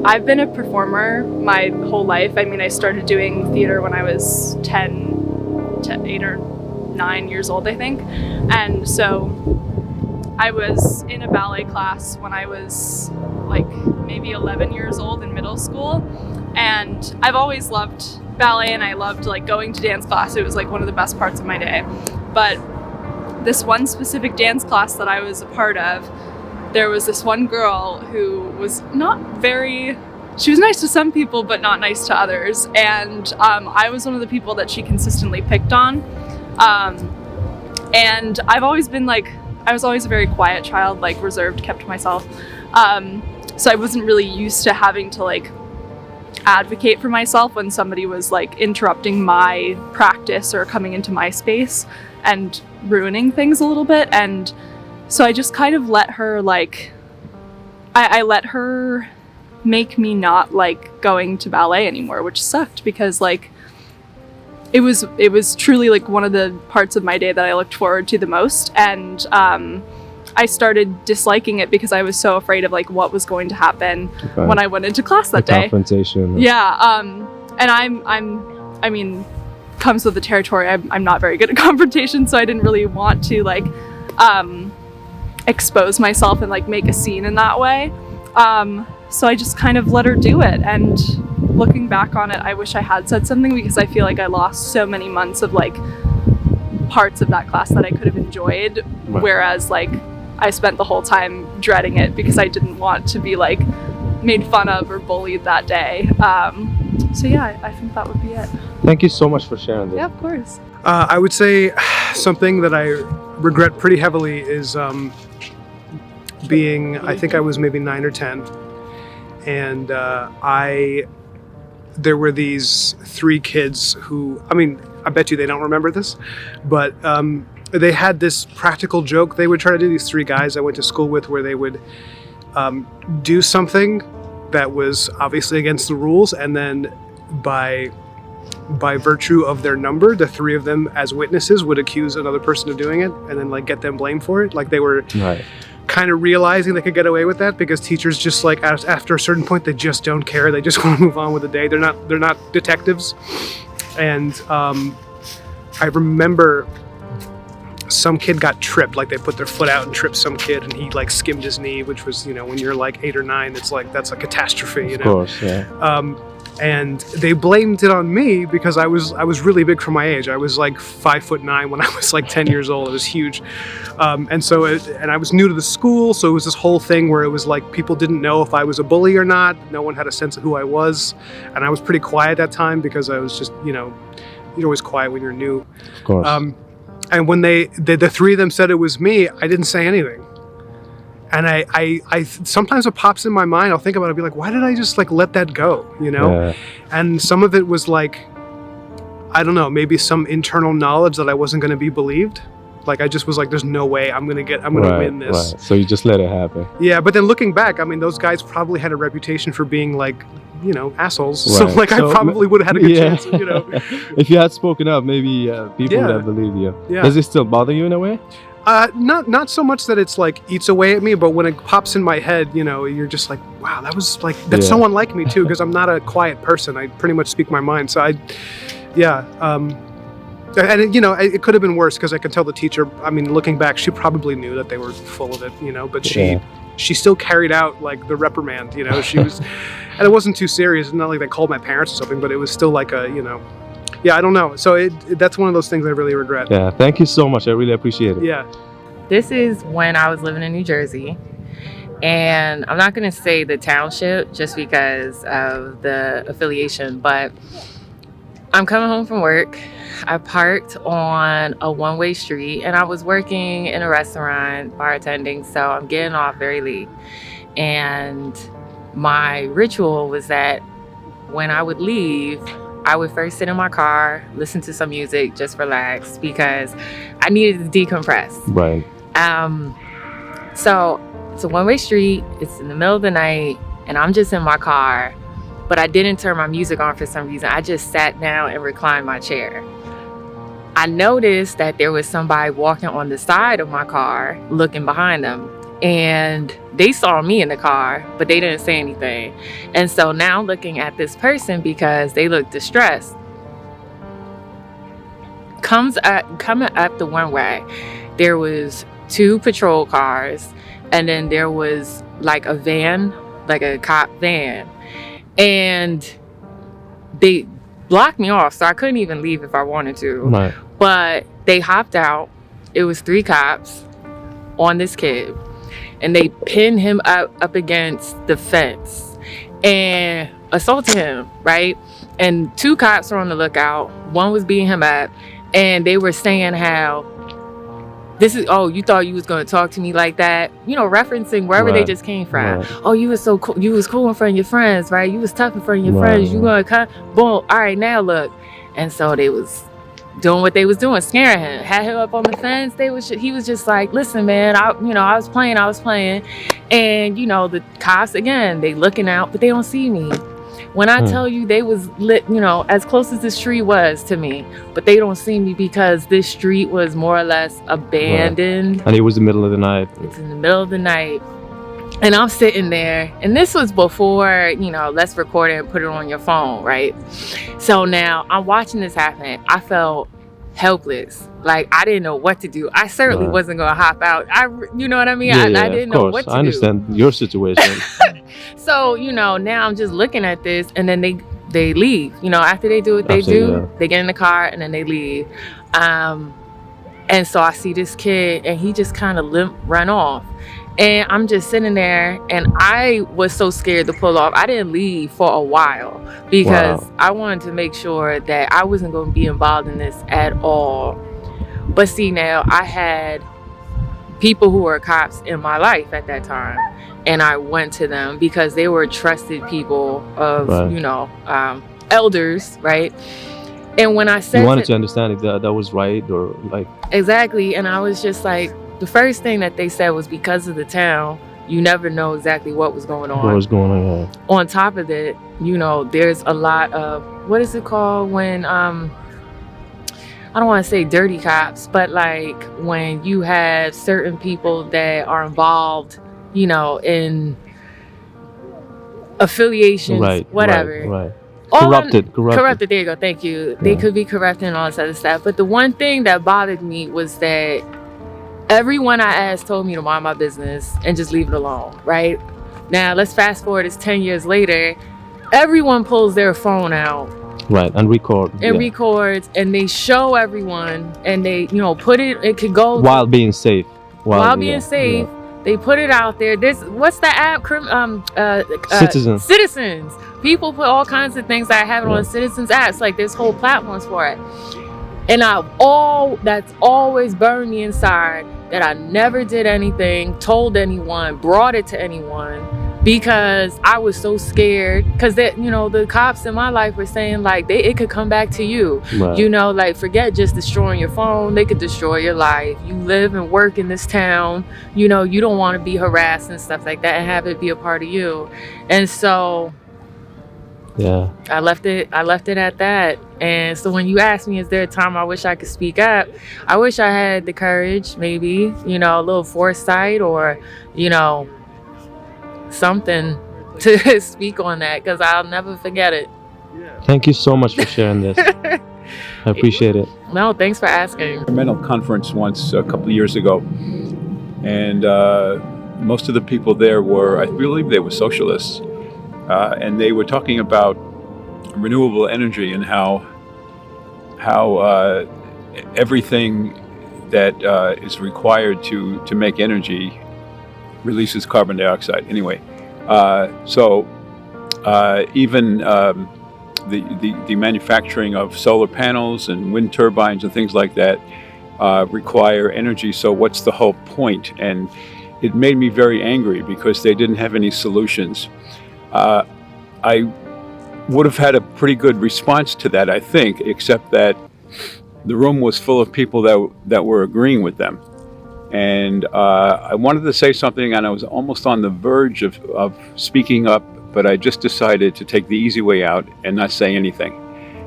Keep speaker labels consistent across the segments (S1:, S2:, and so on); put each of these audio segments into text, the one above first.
S1: I've been a performer my whole life. I mean, I started doing theater when I was 8 or 9 years old, I think. And so I was in a ballet class when I was like maybe 11 years old in middle school. And I've always loved ballet, and I loved like going to dance class. It was like one of the best parts of my day. But this one specific dance class that I was a part of, there was this one girl who was she was nice to some people, but not nice to others. And I was one of the people that she consistently picked on. And I was always a very quiet child, like reserved, kept to myself. So I wasn't really used to having to like advocate for myself when somebody was like interrupting my practice or coming into my space and ruining things a little bit. And so I just kind of let her I let her make me not like going to ballet anymore, which sucked because like it was truly like one of the parts of my day that I looked forward to the most. And I started disliking it because I was so afraid of like what was going to happen when I went into class that day.
S2: Confrontation.
S1: Yeah. And I mean, comes with the territory. I'm not very good at confrontation, so I didn't really want to like expose myself and like make a scene in that way. So I just kind of let her do it. And looking back on it, I wish I had said something because I feel like I lost so many months of like parts of that class that I could have enjoyed.
S2: Right.
S1: Whereas like I spent the whole time dreading it because I didn't want to be like made fun of or bullied that day. So yeah, I think that would be it.
S2: Thank you so much for sharing this.
S1: Yeah, of course.
S3: I would say something that I regret pretty heavily is I think I was maybe 9 or 10, and there were these 3 kids who, I mean, I bet you they don't remember this, but they had this practical joke they would try to do, these 3 guys I went to school with, where they would do something that was obviously against the rules, and then by virtue of their number, the 3 of them as witnesses would accuse another person of doing it and then like get them blamed for it. Like they were kind of realizing they could get away with that because teachers just like after a certain point, they just don't care. They just want to move on with the day. They're not detectives. And I remember some kid got tripped, like they put their foot out and tripped some kid, and he like skimmed his knee, which was, when you're like 8 or 9, it's like, that's a catastrophe,
S2: Of course, yeah.
S3: And they blamed it on me because I was really big for my age. I was like 5'9" when I was like 10 years old. It was huge. And I was new to the school. So it was this whole thing where it was like, people didn't know if I was a bully or not. No one had a sense of who I was. And I was pretty quiet at that time because I was just, you're always quiet when you're new.
S2: Of course.
S3: And when the 3 of them said it was me, I didn't say anything. And I sometimes it pops in my mind, I'll think about it, I'll be like, why did I just like let that go,
S2: Yeah.
S3: And some of it was like, I don't know, maybe some internal knowledge that I wasn't going to be believed. Like I just was like, there's no way I'm going to win this.
S2: Right. So you just let it happen.
S3: Yeah, but then looking back, I mean, those guys probably had a reputation for being like, assholes.
S2: Right.
S3: So like I probably would have had a good chance,
S2: If you had spoken up, maybe people would have believed you.
S3: Yeah.
S2: Does it still bother you in a way?
S3: Not so much that it's like eats away at me, but when it pops in my head, you're just like, wow, that was like, that's someone like me too, because I'm not a quiet person. I pretty much speak my mind. So and it could have been worse because I could tell the teacher, I mean, looking back, she probably knew that they were full of it, but she still carried out like the reprimand, she was, and it wasn't too serious. It's not like they called my parents or something, but it was still like I don't know. So that's one of those things I really regret.
S2: Yeah, thank you so much. I really appreciate it.
S3: Yeah.
S4: This is when I was living in New Jersey. And I'm not going to say the township just because of the affiliation, but I'm coming home from work. I parked on a one-way street and I was working in a restaurant, bartending, so I'm getting off very late. And my ritual was that when I would leave, I would first sit in my car, listen to some music, just relax because I needed to decompress.
S2: Right.
S4: So it's a one-way street. It's in the middle of the night and I'm just in my car, but I didn't turn my music on for some reason. I just sat down and reclined my chair. I noticed that there was somebody walking on the side of my car looking behind them. and they saw me in the car, but they didn't say anything. And so now looking at this person, because they look distressed, coming up the one way, there was 2 patrol cars, and then there was like a van, like a cop van, and they blocked me off, so I couldn't even leave if I wanted to.
S2: Right.
S4: But they hopped out. It was 3 cops on this kid, and they pinned him up against the fence and assaulted him, right? And 2 cops were on the lookout. One was beating him up, and they were saying how this is, oh, you thought you was going to talk to me like that, you know, referencing wherever they just came from.
S2: Right.
S4: Oh, you was so cool. You was cool in front of your friends, right? You was tough in front of your
S2: Right,
S4: friends. You gonna come, boom. All right, now look. And so they was doing what they was doing, scaring him, had him up on the fence. He was just like, listen, man, I was playing. And, you know, the cops, again, they looking out, but they don't see me. When I tell you they was lit, you know, as close as the street was to me, but they don't see me because this street was more or less abandoned.
S2: And it was the middle of the night.
S4: It's in the middle of the night. And I'm sitting there, and this was before, you know, let's record it and put it on your phone, right? So now I'm watching this happen. I felt helpless. Like, I didn't know what to do. I certainly wasn't going to hop out. You know what I mean?
S2: Yeah,
S4: I didn't know what to do.
S2: I understand your situation.
S4: So, you know, now I'm just looking at this, and then they leave. You know, after they do what they do, they get in the car, and then they leave. And so I see this kid, and he just kind of run off. And I'm just sitting there, and I was so scared to pull off. I didn't leave for a while because I wanted to make sure that I wasn't going to be involved in this at all. But see, now I had people who were cops in my life at that time, and I went to them because they were trusted people of, you know, elders, right? And when I said
S2: you wanted to understand if that was right or like
S4: exactly, and I was just like, the first thing that they said was because of the town, you never know exactly what was going on.
S2: What was going on? Yeah.
S4: On top of it, you know, there's a lot of, what is it called when I don't want to say dirty cops, but like when you have certain people that are involved, you know, in affiliations, whatever.
S2: Right. Corrupted.
S4: There you go. Thank you. They could be corrupted and all this other stuff. But the one thing that bothered me was that everyone I asked told me to mind my business and just leave it alone, right? Now, let's fast forward. It's 10 years later. Everyone pulls their phone out.
S2: Right, and record.
S4: And records, and they show everyone, and they, you know, put it could go...
S2: While being safe.
S4: While being safe. Yeah. They put it out there. What's the app? Citizens. People put all kinds of things that I have on Citizens apps. Like, there's whole platforms for it. And that's always burned me inside that I never did anything, told anyone, brought it to anyone, because I was so scared. Because you know, the cops in my life were saying like it could come back to you. Right. You know, like forget just destroying your phone, they could destroy your life. You live and work in this town. You know, you don't want to be harassed and stuff like that and have it be a part of you. And so I left it at that. And so when you ask me, is there a time I wish I could speak up? I wish I had the courage, maybe, you know, a little foresight or, you know, something to speak on that, because I'll never forget it.
S2: Thank you so much for sharing this. I appreciate it.
S4: No, thanks for asking.
S5: I met a conference once a couple of years ago, and most of the people there were, I believe they were socialists. And they were talking about renewable energy and how everything that is required to make energy releases carbon dioxide. Anyway, so even the manufacturing of solar panels and wind turbines and things like that require energy. So what's the whole point? And it made me very angry because they didn't have any solutions. I would have had a pretty good response to that, I think, except that the room was full of people that were agreeing with them. And I wanted to say something, and I was almost on the verge of speaking up, but I just decided to take the easy way out and not say anything.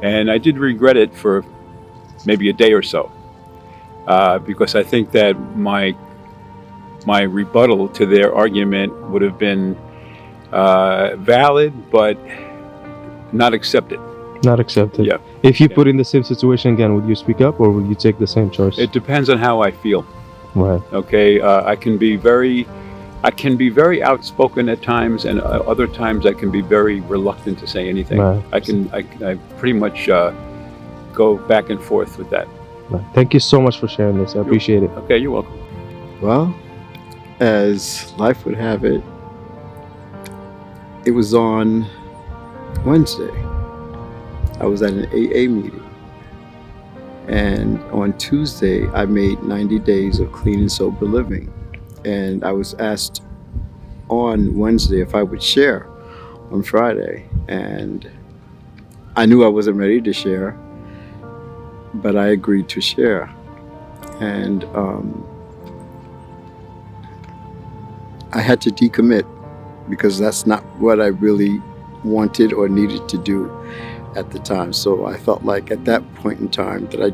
S5: And I did regret it for maybe a day or so, because I think that my my rebuttal to their argument would have been valid, but not accepted.
S2: Not accepted.
S5: Yeah.
S2: If you
S5: Yeah.
S2: put in the same situation again, would you speak up or would you take the same choice?
S5: It depends on how I feel.
S2: Right.
S5: Okay, I can be very outspoken at times, and other times I can be very reluctant to say anything.
S2: Right.
S5: I pretty much go back and forth with that.
S2: Right. Thank you so much for sharing this. I appreciate it.
S5: Okay, you're welcome.
S6: Well, as life would have it, it was on Wednesday. I was at an AA meeting. And on Tuesday, I made 90 days of clean and sober living. And I was asked on Wednesday if I would share on Friday. And I knew I wasn't ready to share, but I agreed to share. And I had to decommit because that's not what I really wanted or needed to do at the time. So I felt like at that point in time that I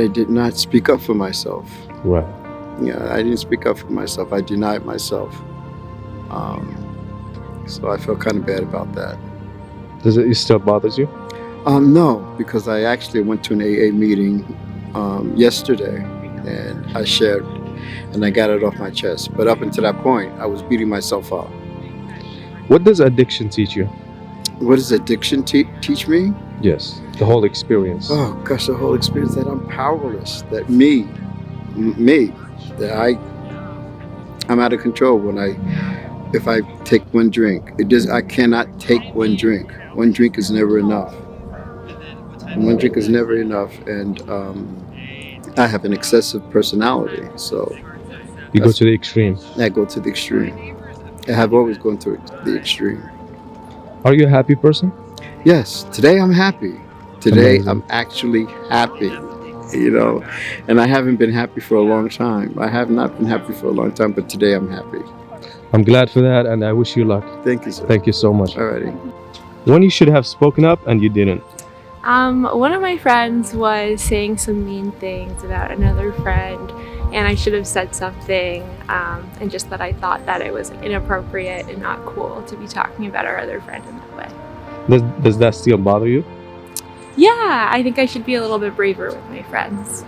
S6: did not speak up for myself.
S2: Right.
S6: Yeah, I didn't speak up for myself. I denied myself. So I felt kind of bad about that.
S2: Does it still bothers you?
S6: No, because I actually went to an AA meeting yesterday and I shared and I got it off my chest. But up until that point, I was beating myself up.
S2: What does addiction teach you?
S6: What does addiction teach me?
S2: Yes. The whole experience.
S6: Oh gosh, the whole experience that I'm powerless, that that I'm out of control if I take one drink. I cannot take one drink. One drink is never enough. One drink is never enough, and I have an excessive personality, so
S2: You go to the extreme.
S6: I go to the extreme. I have always gone to the extreme.
S2: Are you a happy person?
S6: Yes, today I'm happy. Today
S2: Amazing.
S6: I'm actually happy, and I haven't been happy for a long time. I have not been happy for a long time, but today I'm happy.
S2: I'm glad for that and I wish you luck.
S6: Thank you, sir.
S2: Thank you so much.
S6: Alrighty.
S2: When you should have spoken up and you didn't.
S7: One of my friends was saying some mean things about another friend, and I should have said something, and just that I thought that it was inappropriate and not cool to be talking about our other friend in that way.
S2: Does that still bother you?
S7: Yeah, I think I should be a little bit braver with my friends.